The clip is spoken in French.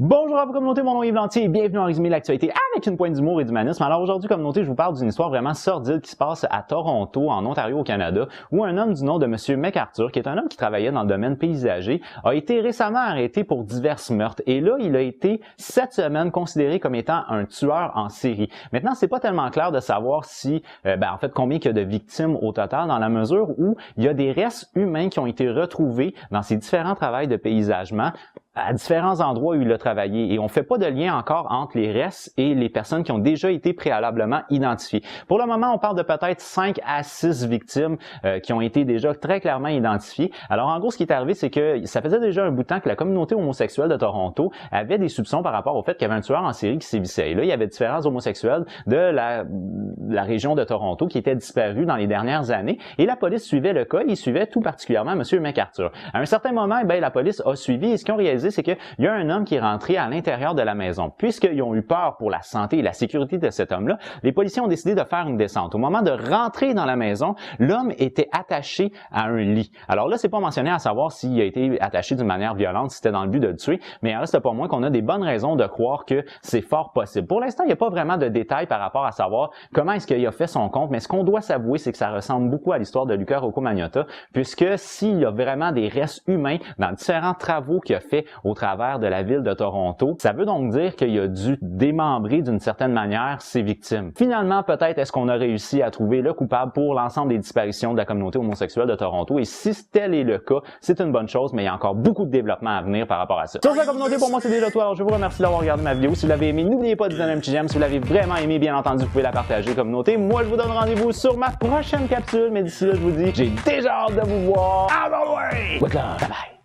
Bonjour à vous communauté, mon nom est Yves Lantier et bienvenue en résumé de l'actualité avec une pointe d'humour et d'humanisme. Alors aujourd'hui communauté, je vous parle d'une histoire vraiment sordide qui se passe à Toronto, en Ontario au Canada, où un homme du nom de Monsieur McArthur, qui est un homme qui travaillait dans le domaine paysager, a été récemment arrêté pour divers meurtres. Et là, il a été cette semaine considéré comme étant un tueur en série. Maintenant, c'est pas tellement clair de savoir si, en fait, combien il y a de victimes au total, dans la mesure où il y a des restes humains qui ont été retrouvés dans ces différents travaux de paysagement à différents endroits où il a travaillé et on fait pas de lien encore entre les restes et les personnes qui ont déjà été préalablement identifiées. Pour le moment, on parle de peut-être 5 à 6 victimes qui ont été déjà très clairement identifiées. Alors en gros, ce qui est arrivé, c'est que ça faisait déjà un bout de temps que la communauté homosexuelle de Toronto avait des soupçons par rapport au fait qu'il y avait un tueur en série qui sévissait. Et là, il y avait différents homosexuels de la région de Toronto qui étaient disparus dans les dernières années et la police suivait le cas, il suivait tout particulièrement M. McArthur. À un certain moment, la police a suivi et ce qu'ils ont réalisé, c'est qu'il y a un homme qui est rentré à l'intérieur de la maison. Puisqu'ils ont eu peur pour la santé et la sécurité de cet homme-là, les policiers ont décidé de faire une descente. Au moment de rentrer dans la maison, l'homme était attaché à un lit. Alors là, c'est pas mentionné à savoir s'il a été attaché d'une manière violente, si c'était dans le but de le tuer, mais il reste pas moins qu'on a des bonnes raisons de croire que c'est fort possible. Pour l'instant, il n'y a pas vraiment de détails par rapport à savoir comment est-ce qu'il a fait son compte, mais ce qu'on doit s'avouer, c'est que ça ressemble beaucoup à l'histoire de Luca Rocco Magnotta, puisque s'il y a vraiment des restes humains dans différents travaux qu'il a fait au travers de la ville de Toronto, ça veut donc dire qu'il a dû démembrer d'une certaine manière ses victimes. Finalement, peut-être est-ce qu'on a réussi à trouver le coupable pour l'ensemble des disparitions de la communauté homosexuelle de Toronto, et si tel est le cas, c'est une bonne chose, mais il y a encore beaucoup de développement à venir par rapport à ça. Sur la communauté, pour moi, c'est déjà tout. Alors, je vous remercie d'avoir regardé ma vidéo. Si vous l'avez aimé, n'oubliez pas de donner un petit j'aime. Si vous l'avez vraiment aimé, bien entendu, vous pouvez la partager, communauté. Moi, je vous donne rendez-vous sur ma prochaine capsule, mais d'ici là, je vous dis, j'ai déjà hâte de vous voir. Ah, bah ouais! Bye bye!